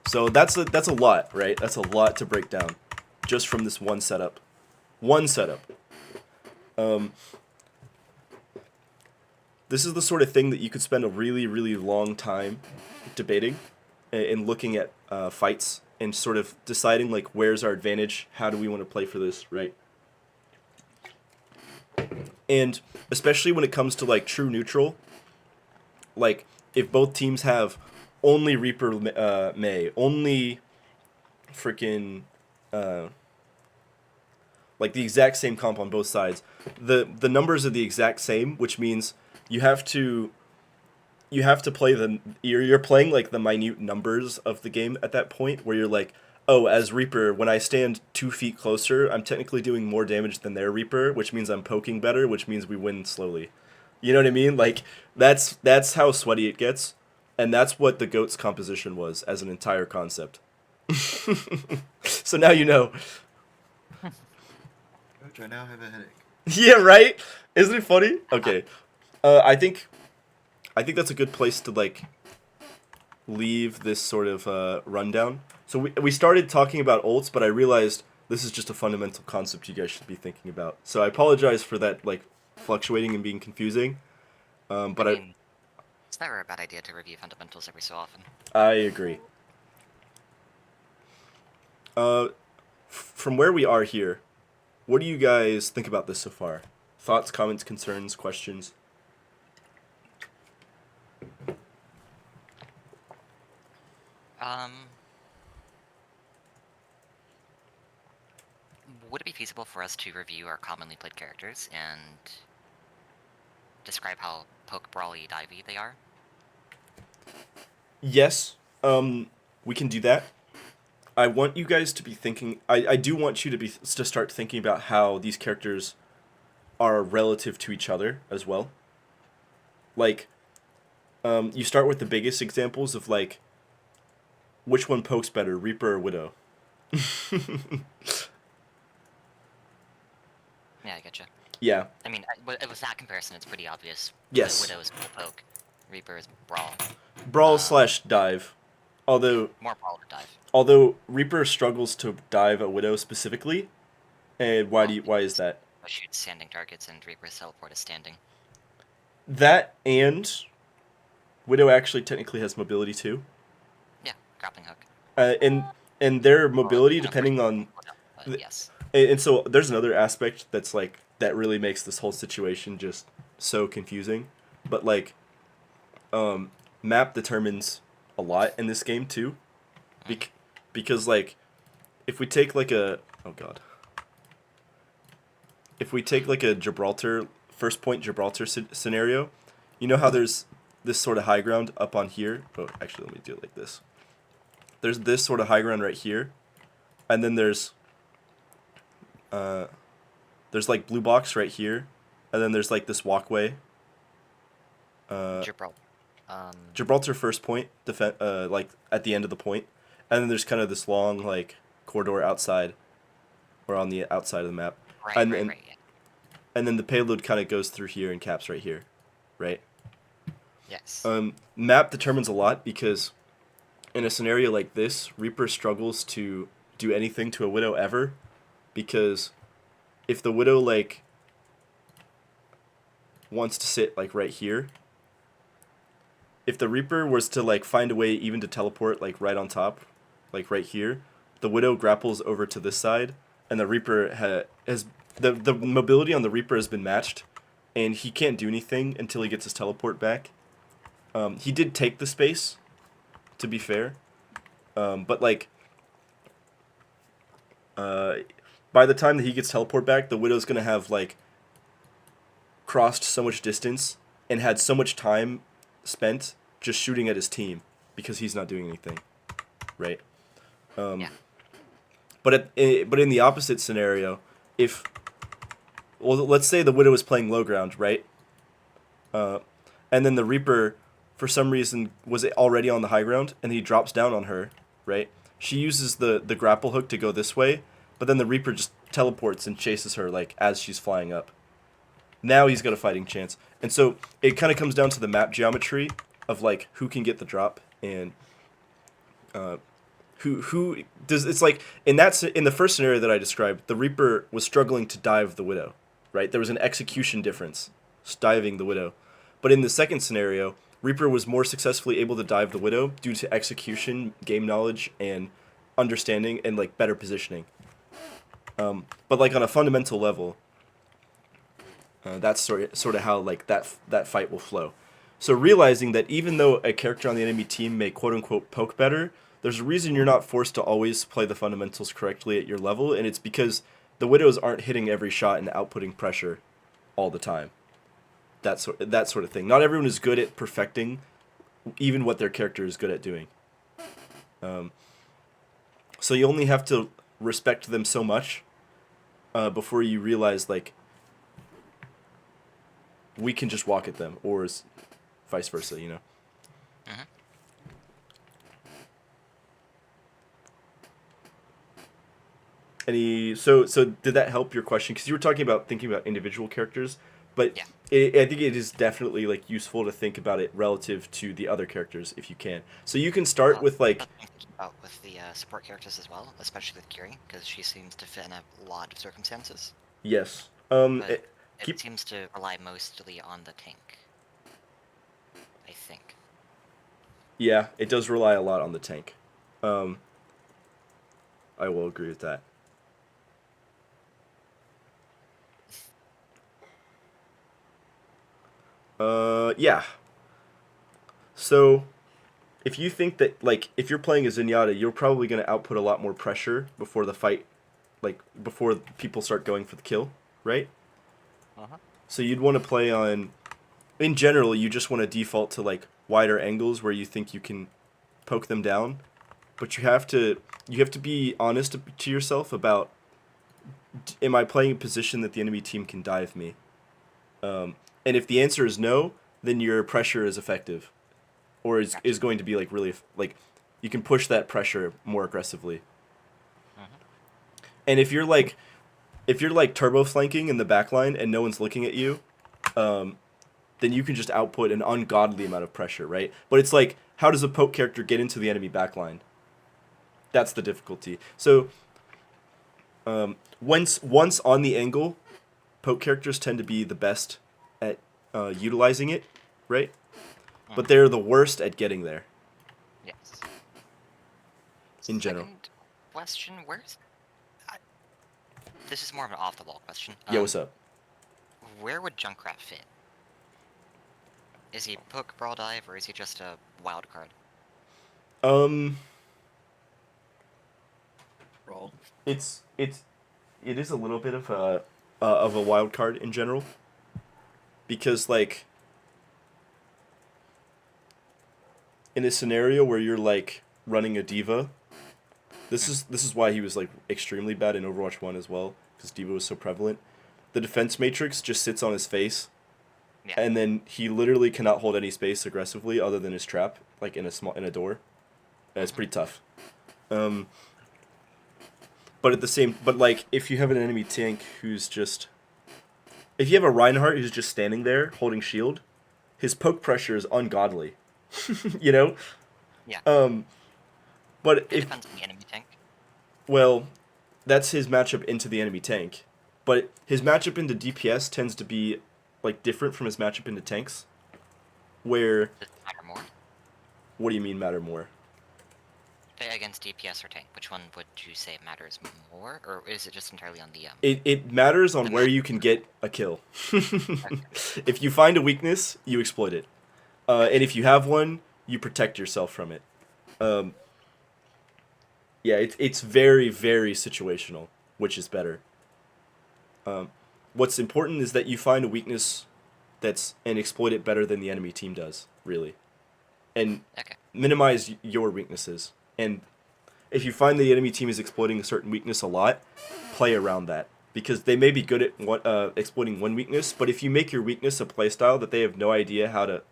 So that's a lot, right? That's a lot to break down, just from this one setup. One setup. This is the sort of thing that you could spend a really, really long time debating and looking at fights and sort of deciding like where's our advantage, how do we want to play for this, right? And especially when it comes to like true neutral, like if both teams have only Reaper May, only freaking like the exact same comp on both sides, the numbers are the exact same, which means you have to play you're playing like the minute numbers of the game at that point, where you're like, oh, as Reaper, when I stand 2 feet closer, I'm technically doing more damage than their Reaper, which means I'm poking better, which means we win slowly. You know what I mean? Like that's how sweaty it gets, and that's what the GOAT's composition was as an entire concept. So now you know. Coach, I now have a headache. Yeah, right? Isn't it funny? Okay. I think that's a good place to like leave this sort of rundown. So we started talking about ults, but I realized this is just a fundamental concept you guys should be thinking about. So I apologize for that, like, fluctuating and being confusing. But I mean, it's never a bad idea to review fundamentals every so often. I agree. From where we are here, what do you guys think about this so far? Thoughts, comments, concerns, questions? Would it be feasible for us to review our commonly played characters and describe how poke, brawly, divey they are? Yes, we can do that. I want you guys to be thinking. I do want you to start thinking about how these characters are relative to each other as well. Like, you start with the biggest examples of like, which one pokes better, Reaper or Widow? Yeah, I getcha. Yeah. I mean, with that comparison, it's pretty obvious. Yes. Widow is poke, Reaper is brawl. Brawl slash dive. Although More brawl to dive. Although Reaper struggles to dive a Widow specifically, and why is that? Shoots standing targets and Reaper's teleport is standing. That and Widow actually technically has mobility too. Yeah, grappling hook. And their mobility Well, depending on. yes. And so there's another aspect that's like that really makes this whole situation just so confusing. But like, map determines a lot in this game too, because like, if we take like a if we take like a Gibraltar first point Gibraltar scenario, you know how there's this sort of high ground up on here. Oh, actually, let me do it like this. There's this sort of high ground right here, and then there's like blue box right here, and then there's like this walkway. Gibraltar. Gibraltar first point, like at the end of the point, and then there's kind of this long like corridor outside, or on the outside of the map, Right, and right, yeah. and then the payload kind of goes through here and caps right here, right? Yes. Map determines a lot because in a scenario like this, Reaper struggles to do anything to a Widow ever, because if the Widow like wants to sit like right here, if the Reaper was to like find a way even to teleport like right on top, like right here, the Widow grapples over to this side, and the Reaper has the mobility on the Reaper has been matched, and he can't do anything until he gets his teleport back. He did take the space, to be fair, but like by the time that he gets teleport back, the Widow's gonna have like crossed so much distance and had so much time spent just shooting at his team because he's not doing anything, right? Yeah. But in the opposite scenario, let's say the Widow is playing low ground, right? And then the Reaper, for some reason, was already on the high ground, and he drops down on her, right? She uses the grapple hook to go this way, but then the Reaper just teleports and chases her like as she's flying up. Now he's got a fighting chance, and so it kind of comes down to the map geometry of like who can get the drop and who does. It's like in the first scenario that I described, the Reaper was struggling to dive the Widow, right? There was an execution difference, diving the Widow, but in the second scenario, Reaper was more successfully able to dive the Widow due to execution, game knowledge, and understanding, and like better positioning. But like on a fundamental level, that's sort of how like that fight will flow. So realizing that even though a character on the enemy team may quote unquote poke better, there's a reason you're not forced to always play the fundamentals correctly at your level, and it's because the Widows aren't hitting every shot and outputting pressure all the time. That sort of thing. Not everyone is good at perfecting even what their character is good at doing. So you only have to respect them so much before you realize like we can just walk at them, or vice versa, you know. Mhm. So did that help your question? Because you were talking about thinking about individual characters, but Yeah. I think it is definitely like useful to think about it relative to the other characters if you can. So you can start with like Something to keep out with the support characters as well, especially with Kiri, because she seems to fit in a lot of circumstances. yes. But it Keep seems to rely mostly on the tank. I think. Yeah, it does rely a lot on the tank. I will agree with that. Yeah. So, if you think that, like, if you're playing a Zenyatta, you're probably going to output a lot more pressure before the fight, like, before people start going for the kill, right? Uh-huh. So you'd want to play on, in general, you just want to default to, like, wider angles where you think you can poke them down. But you have to be honest to yourself about, am I playing a position that the enemy team can dive me? And if the answer is no, then your pressure is effective, or is going to be like really like you can push that pressure more aggressively. And if you're like turbo flanking in the backline and no one's looking at you, then you can just output an ungodly amount of pressure, right? But it's like, how does a poke character get into the enemy backline? That's the difficulty. So once on the angle, poke characters tend to be the best at utilizing it, right? But they're the worst at getting there. Yes. In general. Second question, this is more of an off-the-wall question. Yeah, what's up? Where would Junkrat fit? Is he poke, brawl, dive, or is he just a wild card? Um, Brawl. it is a little bit of a wild card in general, because like in a scenario where you're like running a diva, this is why he was like extremely bad in Overwatch 1 as well, because diva was so prevalent. The defense matrix just sits on his face, Yeah. and then he literally cannot hold any space aggressively other than his trap, like in a door. And it's pretty tough. But like if you have an enemy tank who's just, if you have a Reinhardt who's just standing there holding shield, his poke pressure is ungodly. You know? Yeah. But It if, depends on the enemy tank. well, that's his matchup into the enemy tank. But his matchup into DPS tends to be like different from his matchup into tanks. Where, Does it matter more? what do you mean matter more? Against DPS or tank, which one would you say matters more, or is it just entirely on the It matters on The where map. you can get a kill. If you find a weakness, you exploit it. And if you have one, you protect yourself from it. Yeah, it's very, very situational, which is better. What's important is that you find a weakness and exploit it better than the enemy team does, really. And Okay. minimize your weaknesses. And if you find the enemy team is exploiting a certain weakness a lot, play around that. Because they may be good at exploiting one weakness, but if you make your weakness a playstyle that they have no idea how to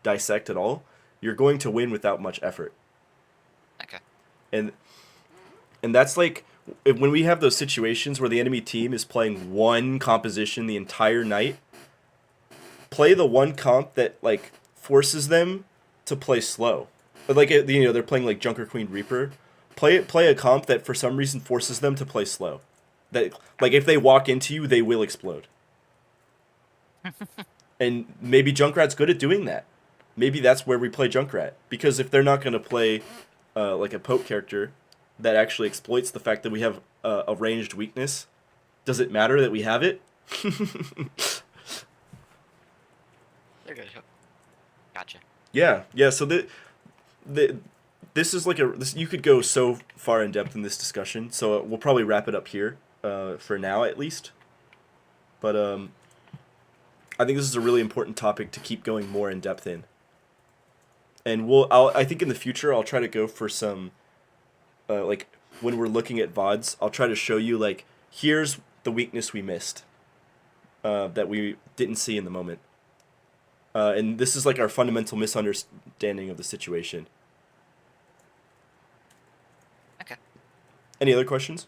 dissect at all, you're going to win without much effort. Okay. And that's like when we have those situations where the enemy team is playing one composition the entire night, play the one comp that like forces them to play slow. Like they're playing like Junker Queen Reaper. Play a comp that for some reason forces them to play slow. That like if they walk into you, they will explode. And maybe Junkrat's good at doing that. Maybe that's where we play Junkrat, because if they're not going to play like a poke character that actually exploits the fact that we have a ranged weakness, does it matter that we have it? Gotcha. Yeah. So this is like you could go so far in depth in this discussion. So we'll probably wrap it up here for now at least. But I think this is a really important topic to keep going more in depth in. And I think in the future I'll try to go for some like when we're looking at VODs, I'll try to show you like here's the weakness we missed that we didn't see in the moment. And this is like our fundamental misunderstanding of the situation. Okay. Any other questions?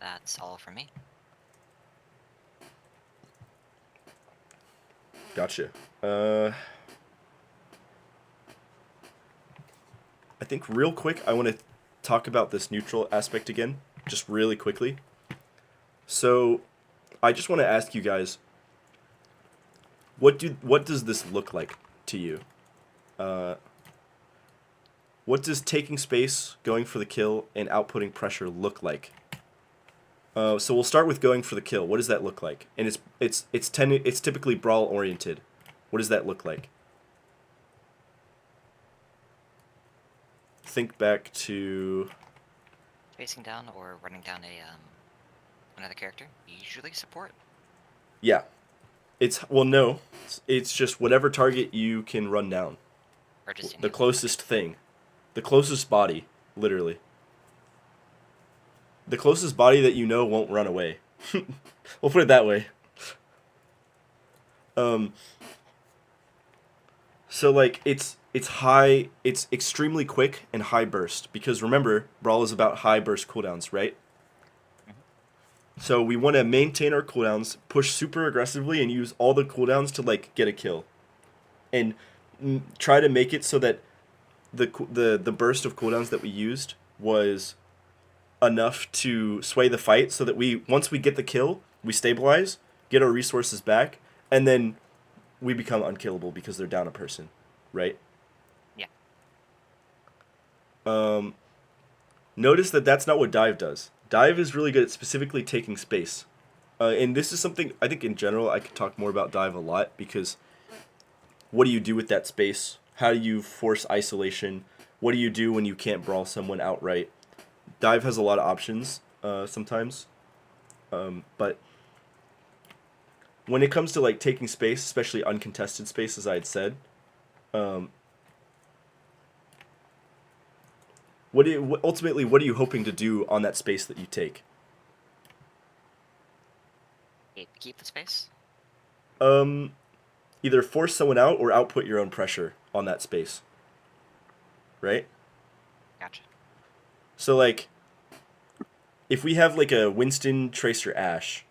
That's all for me. Gotcha. I think real quick, I want to talk about this neutral aspect again, just really quickly. So, I just want to ask you guys, what does this look like to you? What does taking space, going for the kill, and outputting pressure look like? So we'll start with going for the kill. What does that look like? And it's typically brawl oriented. What does that look like? Think back to Facing down or running down another character. Usually support. yeah. No. It's just whatever target you can run down. Or just The closest thing. The closest body, literally. The closest body that you know won't run away. We'll put it that way. So like it's extremely quick and high burst, because remember, Brawl is about high burst cooldowns, right? So we want to maintain our cooldowns, push super aggressively, and use all the cooldowns to like get a kill, and try to make it so that the burst of cooldowns that we used was enough to sway the fight, so that once we get the kill, we stabilize, get our resources back, and then we become unkillable because they're down a person, right? Yeah. Notice that that's not what Dive does. Dive is really good at specifically taking space. And this is something I think in general I could talk more about dive a lot, because what do you do with that space? How do you force isolation? What do you do when you can't brawl someone outright? Dive has a lot of options sometimes, but when it comes to like taking space, especially uncontested space, as I had said, ultimately what are you hoping to do on that space that you take? Keep the space. Either force someone out or output your own pressure on that space. Right? Gotcha. So like, if we have like a Winston, Tracer, Ashe,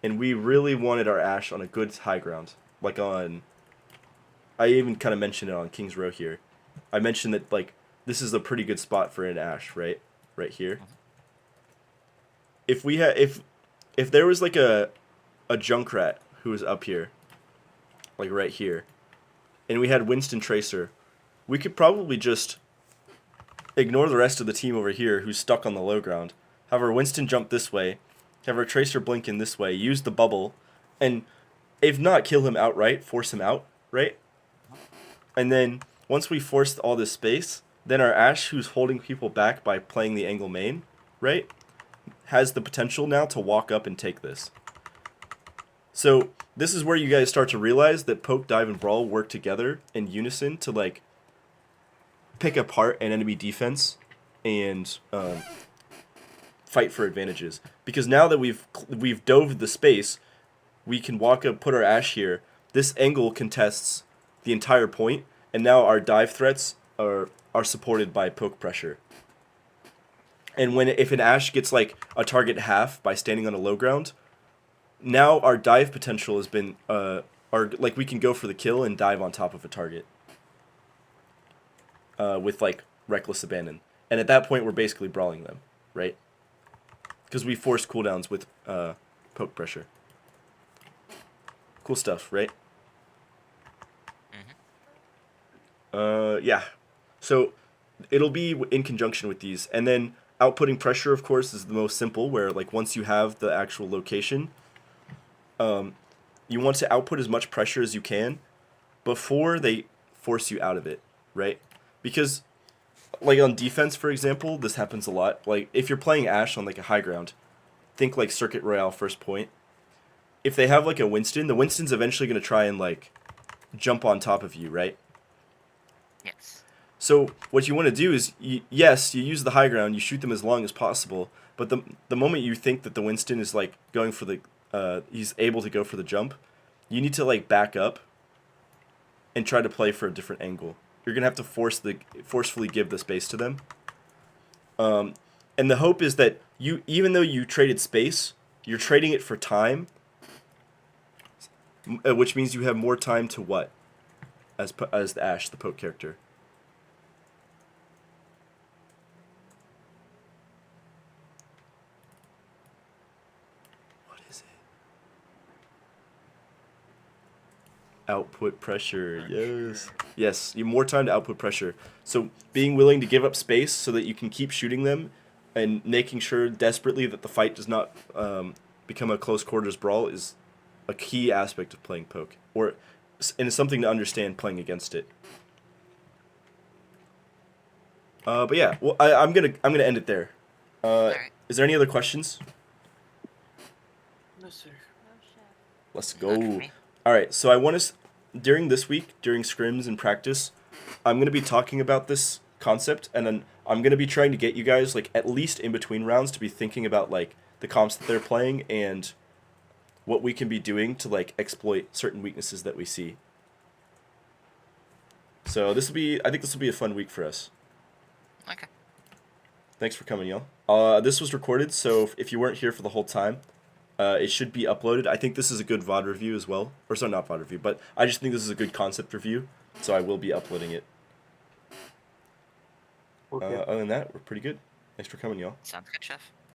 and we really wanted our Ashe on a good high ground, like on, I even kind of mentioned it on King's Row here. I mentioned that like this is a pretty good spot for an Ashe, right? Right here. If we had, if there was like a Junkrat who was up here, like right here, and we had Winston Tracer, we could probably just ignore the rest of the team over here who's stuck on the low ground, have our Winston jump this way, have our Tracer blink in this way, use the bubble, and if not kill him outright, force him out, right? And then once we force all this space, then our Ashe, who's holding people back by playing the angle main, right, has the potential now to walk up and take this. So this is where you guys start to realize that Poke, Dive, and Brawl work together in unison to like pick apart an enemy defense and fight for advantages. Because now that we've dove the space, we can walk up, put our Ashe here. This angle contests the entire point, and now our dive threats are supported by poke pressure. And if an Ashe gets like a target half by standing on a low ground, now our dive potential has been we can go for the kill and dive on top of a target with like reckless abandon. And at that point we're basically brawling them, right? Because we force cooldowns with poke pressure. Cool stuff, right? Yeah. So it'll be in conjunction with these, and then outputting pressure, of course, is the most simple. Where like once you have the actual location, you want to output as much pressure as you can before they force you out of it, right? Because like on defense, for example, this happens a lot. Like if you're playing Ashe on like a high ground, think like Circuit Royale first point. If they have like a Winston, the Winston's eventually going to try and like jump on top of you, right? Yes. So what you want to do is, yes, you use the high ground, you shoot them as long as possible, but the moment you think that the Winston is like going for the, he's able to go for the jump, you need to like back up and try to play for a different angle. You're gonna have to forcefully give the space to them. And the hope is that even though you traded space, you're trading it for time, which means you have more time to what? As the Ashe, the poke character. What is it? Output pressure. Yes. Yes, you have more time to output pressure. So being willing to give up space so that you can keep shooting them and making sure desperately that the fight does not become a close quarters brawl is a key aspect of playing poke. And it's something to understand playing against it. But yeah, well, I'm gonna end it there. Alright. Is there any other questions? No, sir. Oh, chef. Let's Not for go. me. All right, so I want to during this week, during scrims and practice, I'm gonna be talking about this concept, and then I'm gonna be trying to get you guys like at least in between rounds to be thinking about like the comps that they're playing and what we can be doing to like exploit certain weaknesses that we see. So I think this will be a fun week for us. Okay. Thanks for coming, y'all. This was recorded, so if you weren't here for the whole time, it should be uploaded. I think this is a good VOD review as well. Or sorry, not VOD review, but I just think this is a good concept review, so I will be uploading it. Okay. Other than that, we're pretty good. Thanks for coming, y'all. Sounds good, Chef.